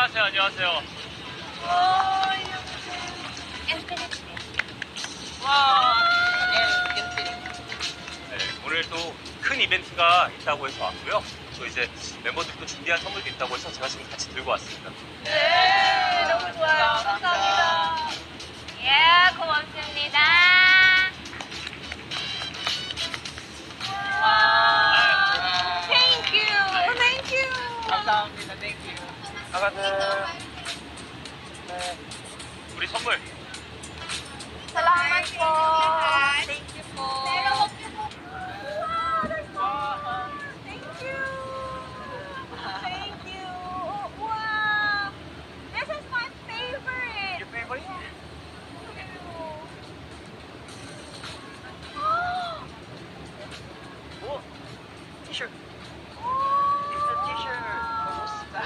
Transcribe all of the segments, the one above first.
안녕하세요, 안녕하세요. Infinity. 와. 네, 오늘 또 큰 이벤트가 있다고 해서 왔고요. 또 이제 멤버들도 준비한 선물도 있다고 해서 제가 지금 같이 들고 왔습니다. 네, 너무 좋아요. 감사합니다. 예, 고맙습니다. 와. Thank you. Thank you. 감사합니다. 땡큐. 아가들. 네. 우리 선물. Salamat po. Thank you po. Wow, there's more. Thank you. Thank you. Wow. This is my favorite. Your favorite? Oh, t-shirt. It's a t-shirt. Kamusta?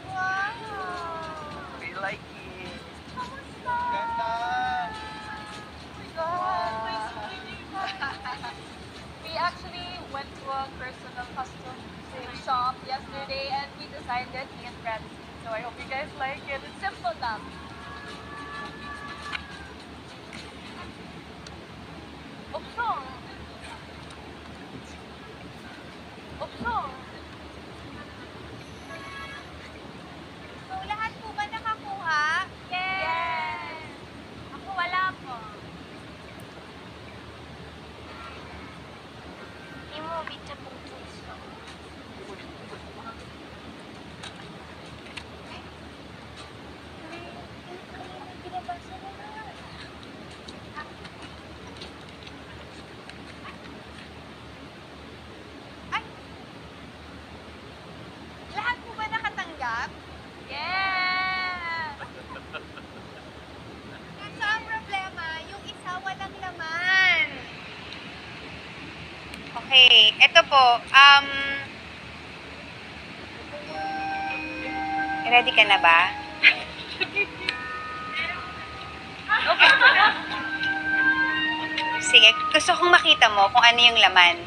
Wow. We like it. Kamusta? Ganda. Oh my God. We actually went to a personal custom shop yesterday and we decided me and friends. So I hope you guys like it. It's simple lang. Opsong. Opsong. So lahat po ba nakakuha? Yes. Ako wala po. Imovit sa puso. Ay! Lahat po ba nakatanggap? Yes! Kaso ang problema, yung isa walang laman. Okay, ito po. Ready ka na ba? Okay. Sige, gusto kong makita mo kung ano yung laman.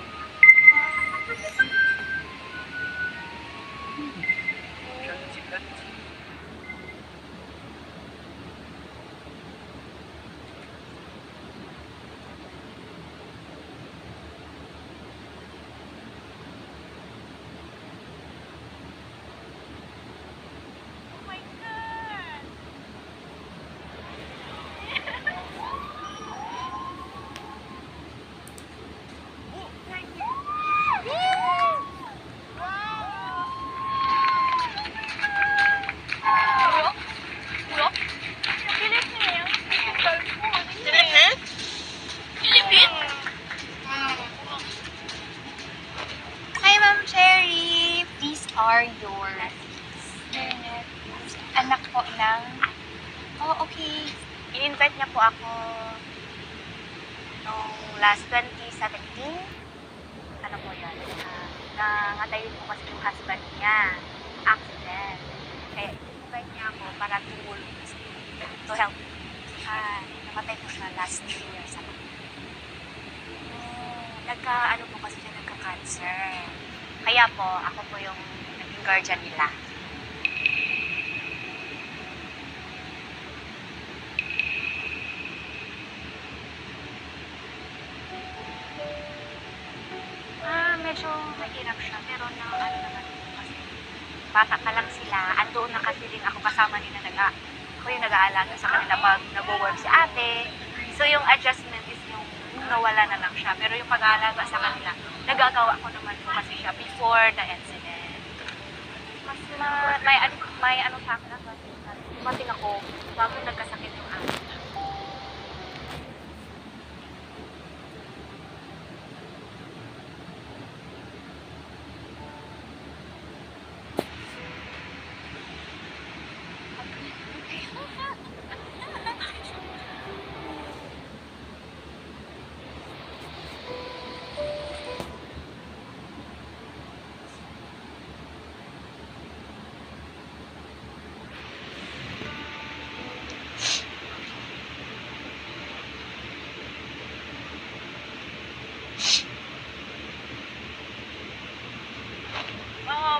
Oh my God! Hi, Ma'am Cherry. These are your anak po ng... Oh, okay. In-invite niya po ako noong last 2017. Ano po yun? Nangatay po kasi yung husband niya. Accident. Kaya in-invite niya ako para tumulong to help. Namatay po siya last year sa ano po kasi siya nagka-cancer. Kaya po, ako po yung naging guardian nila. Medyo mahirap siya, pero ano naman po kasi, bata pa lang sila, andoon na kasi din ako kasama nila, ako yung nag-aalaga sa kanila pag nag-work si ate. So yung adjustment is yung nawala na lang siya, pero yung pag-aalaga sa kanila, nagagawa ko naman po kasi siya before the incident. Mas may ano sa akin, dumating ako bago nagkasakit yung ate.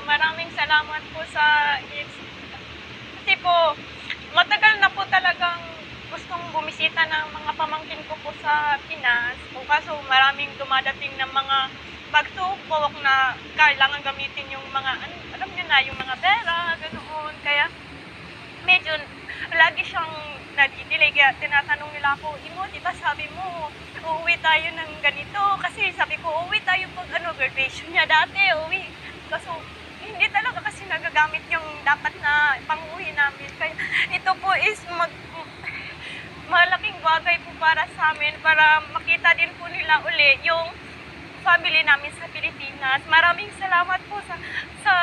maraming salamat po sa gifts. Kasi po, matagal na po talagang gustong bumisita ng mga pamangkin ko po sa Pinas. O kaso maraming dumadating ng mga pagsubok na kailangan gamitin yung mga, alam niyo na, yung mga pera, ganoon. Kaya medyo lagi siyang nadidelay. Kaya tinatanong nila ako, Imo, di ba sabi mo, uuwi tayo ng ganito? Kasi sabi ko, uuwi tayo pag graduation niya dati, uuwi. Kaso hindi talaga kasi nagagamit yung dapat na pang-uwi namin. Kaya ito po is malaking bagay po para sa amin para makita din po nila uli yung family namin sa Pilipinas. Maraming salamat po sa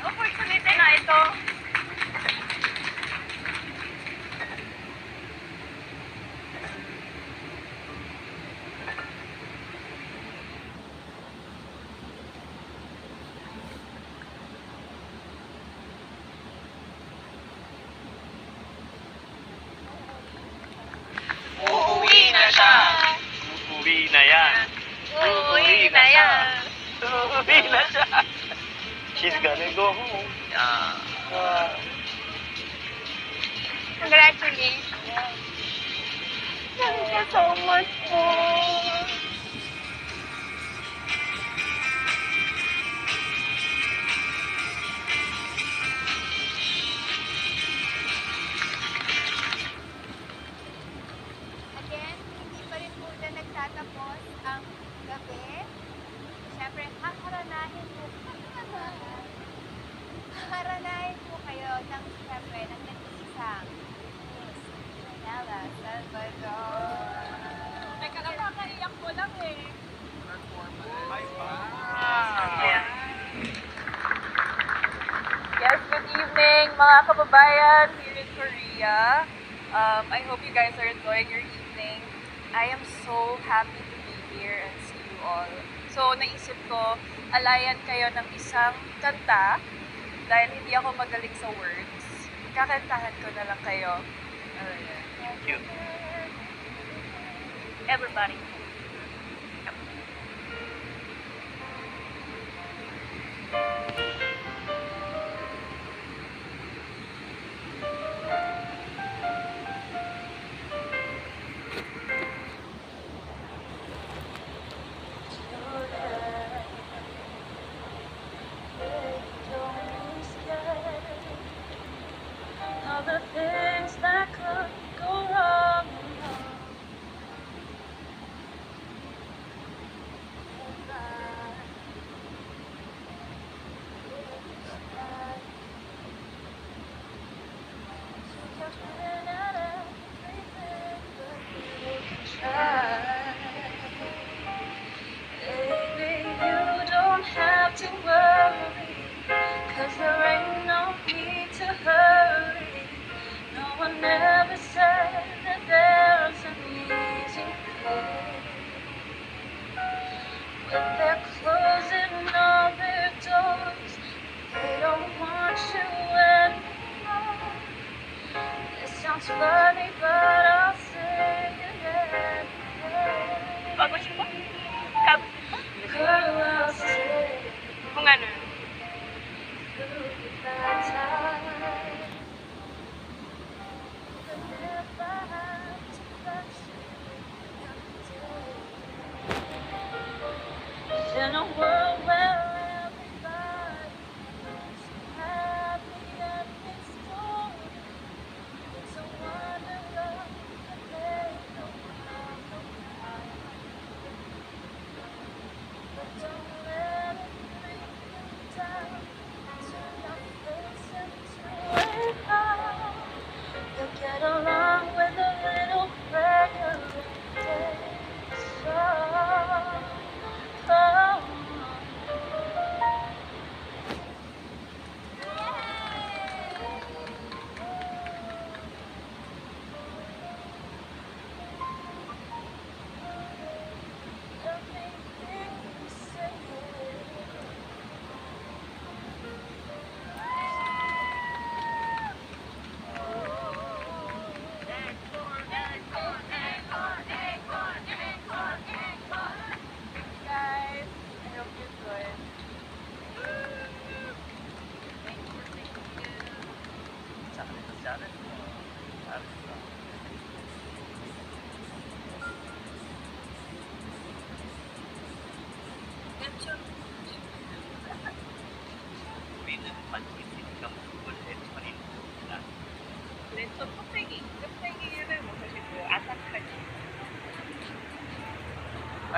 opportunity na ito. Uuwi na siya. Uuwi na yan. Uuwi na yan. Uuwi na siya. She's gonna go home. Yeah. Congratulations. Thank you so much po. Again, hindi pa rin po na nagtatapos ang gabi. Siyempre, haharanahin po kayo ng siyempre ng nag-iisang Miss Janela Salvador. Teka lang, nakaiyak ko lang eh. Yes, good evening mga kababayan here in Korea. I hope you guys are enjoying your evening. I am so happy to be here and see you all. So, naisip ko, alayan kayo ng isang kanta dahil hindi ako magaling sa words. Kakantahan ko na lang kayo. Thank you. Everybody. All the things that could go wrong. Baby, you don't have to worry, 'cause there ain't no need to hurry. No one ever said that there's an easy way. When they're closing all their doors, they don't want you anymore. It sounds funny, but I'll say it anyway. Bago siya ba? Girl, I'll say kung ano. Through the bad times. In a world where everybody is happy and it's story, it's a wonder that they don't have no time. But don't let it bring you down. Turn your face into a cloud. You'll get along with a little prayer every day. So,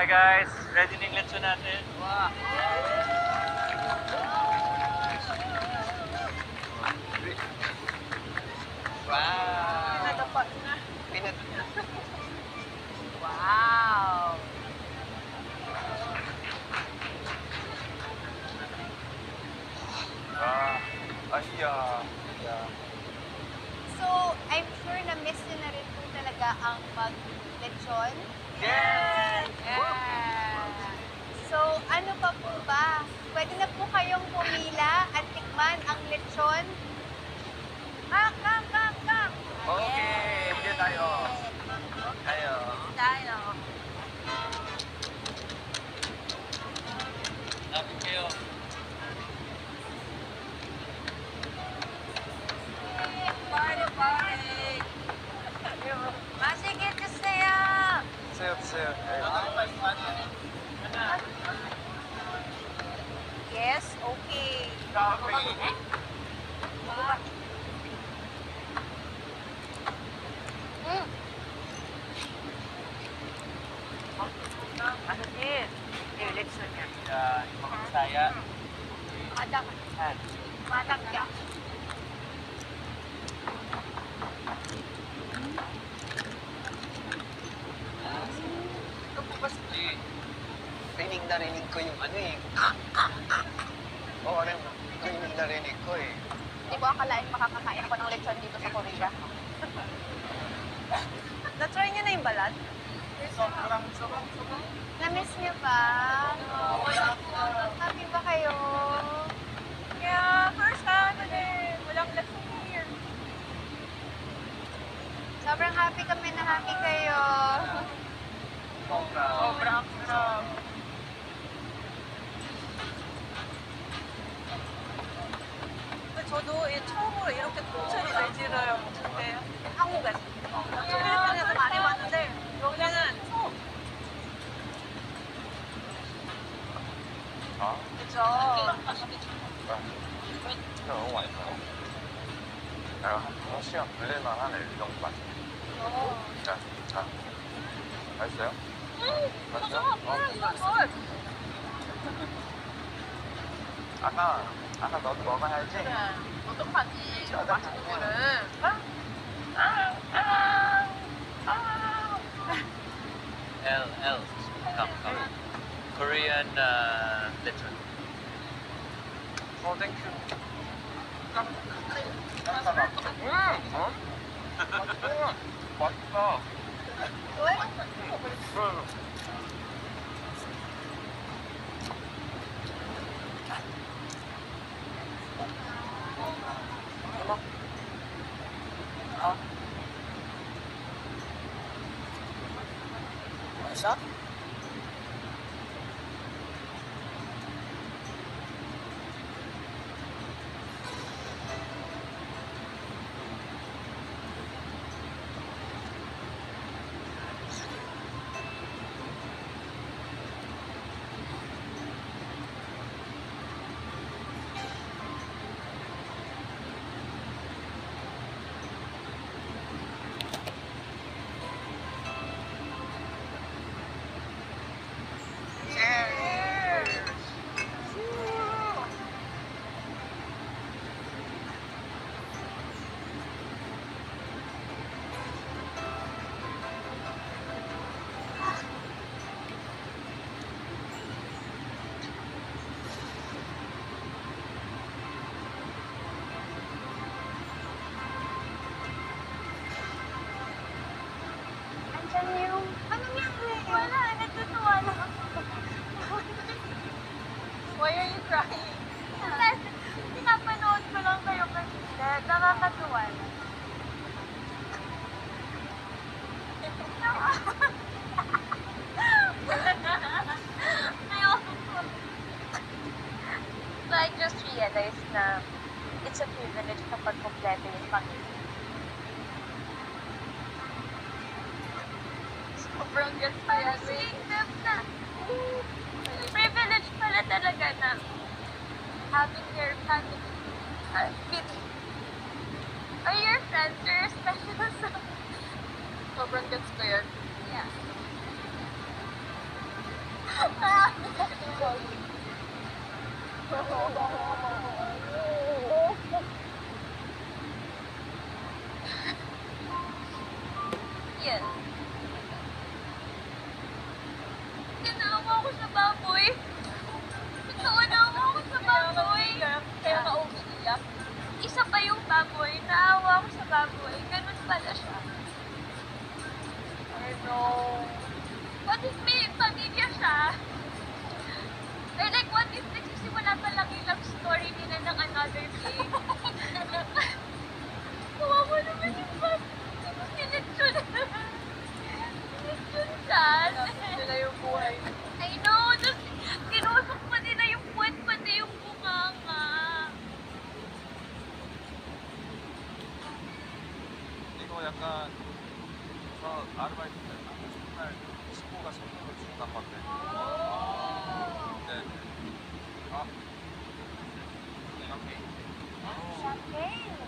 guys, ready na yung lechon natin. Wow. Wow. Nadapa na. Wow! So, I'm sure na miss nyo na rin po talaga ang mag-lechon. Yes! Yeah. So, ano pa po ba? Pwede na po kayong pumila at tikman ang lechon. Come! Okay, yun tayo. Tayo. Tayo. Lapit kayo. Party! Masigit ka sa'yo! Sayo. Yes, okay. Mm. Ano din? Yung lechon niya. Yung mga Bisaya. Madam. Madam ka. Ito po kasi, rinig ko yung ano eh. Oo, rinig ko eh. Hindi ko akalain makakakain ako ng lechon dito sa Korea. Na-try niyo na yung balat? Sobrang. Na-miss niyo ba? Happy ba kayo? Kaya, first time ulit. Walang lesson here. Sobrang happy kami na happy kayo. Sobrang sarap. 저도 처음으로 이렇게 통째로 돼지를 먹는데 한국에서 아. 필리핀에서 많이 봤는데 여기는 처음. 그쵸? 너무 맛있어요. 내가 한 시간 걸릴만 하네, 이 정도 맛. 자. 맛있어요? 맛있어요? 아까 너도 먹어야지. 어떡하지? 저 맛있는 거를. L. Come. Korean lechon. 땡큐. 맛있다. 맛있어? Andyan yung... Anong nangyari? Wala, natutuwa lang ako. Why are you crying? Kasi pinapanood ko lang kayo kanina. Nakakatuwa lang. So I just realized na it's a privilege kapag kompleto yung pamilya. Sobrang gets pa yan. Privilege pala talaga na having your family with you. Or your friends, your special someone. Sobrang gets ko yan. Yeah. Yes. Naawa ko sa baboy. Totoo, naawa ko sa baboy. Kaya ka umiiyak. Isa pa yung baboy. Naawa ko sa baboy. Ganun pala siya. I know. What if may pamilya siya? Or like, what if nagsisimula pa lang yung love story nila ng another day? Kawawa naman yung baboy. Sinitsyon. Sinitsyon siya. Nila yung buhay. I know. Tapos, kinusok pa nila yung puwet, pati yung bunganga. 이거 약간 저 아르바이트 때 정말 친구가 선물을 준단 말이에요. 네. 아. 샴페인. Champagne.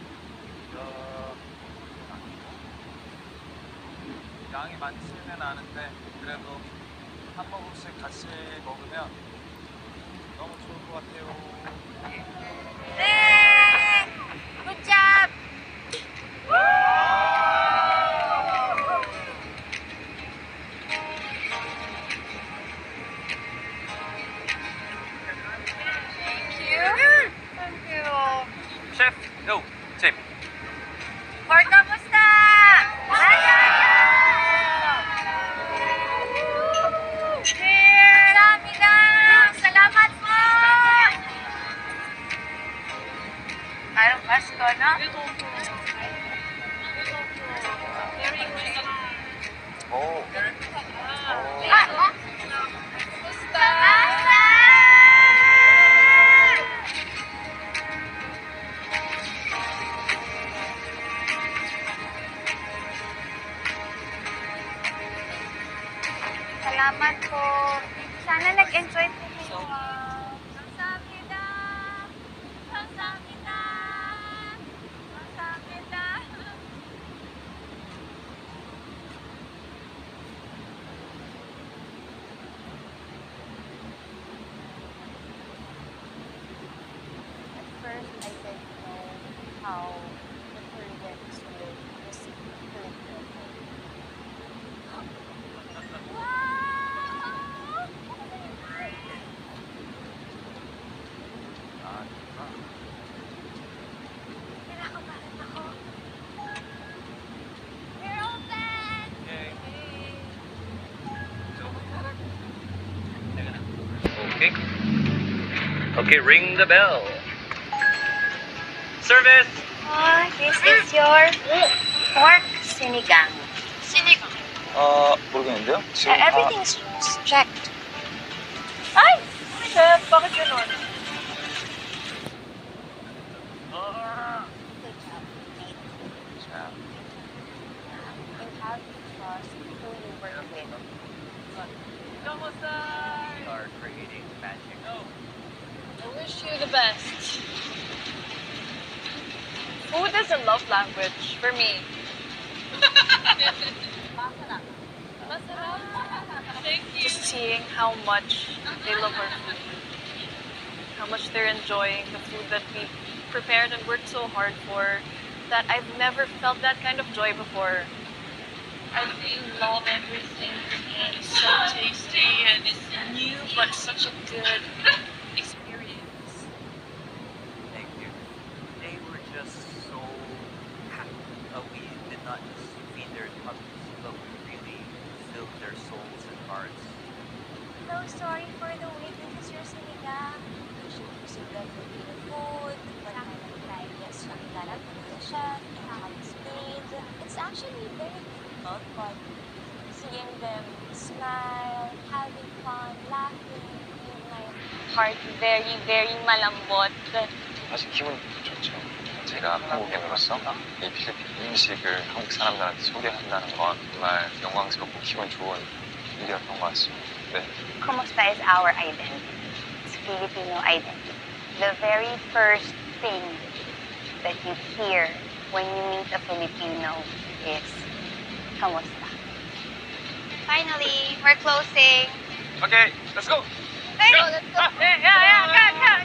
양이 많지는 않은데 그래도 한 모금씩 같이 먹으면 너무 좋을 것 같아요. Hey! Good job! Chef, no, Tim. Or kamusta? Cheers! Dami lang! Salamat po! Parang Pasko, no? 오. 오. Kamusta? Salamat po. Sana nag-enjoy po kayo. Kamsahamnida. Kamsahamnida. Kamsahamnida. At first, I didn't know how the Koreans would receive Filipino food. 아, 진짜? Kinakabahan ako. We're open. 오케이. Okay. Okay, ring the bell. Service! This is your pork sinigang. 모르겠는데요? 지금 Everything's checked. Ay! Chef, bakit ganun? Good job, mate. 자, You have to trust who you work with. Kamusta? We are creating magic. I wish you the best. Food is a love language for me. Thank you. Just seeing how much they love our food, how much they're enjoying the food that we prepared and worked so hard for, that I've never felt that kind of joy before. I love everything, and it's so tasty, and it's new, but such a good experience. Thank you. They were just so happy. We did not just feed their tummies, but we really filled their souls and hearts. So sorry for the wait. This is your sinigang. You should receive the Filipino food. But I'm trying this one. Siya, speed. It's actually very difficult, but seeing them smile, having fun, laughing, made my heart very, very malambot. 사실 기분이 좋죠. 제가 한국인으로서 이 필리핀 음식을 한국 사람들한테 소개한다는 건 정말 영광스럽고 기분 좋은 일이었던 것 같습니다. 네. Kumusta is our identity. It's Filipino identity. The very first thing that you hear when you meet a Filipino is, kamusta? Finally, we're closing. Okay, let's go. Hey, So, let's go. yeah, yeah, yeah,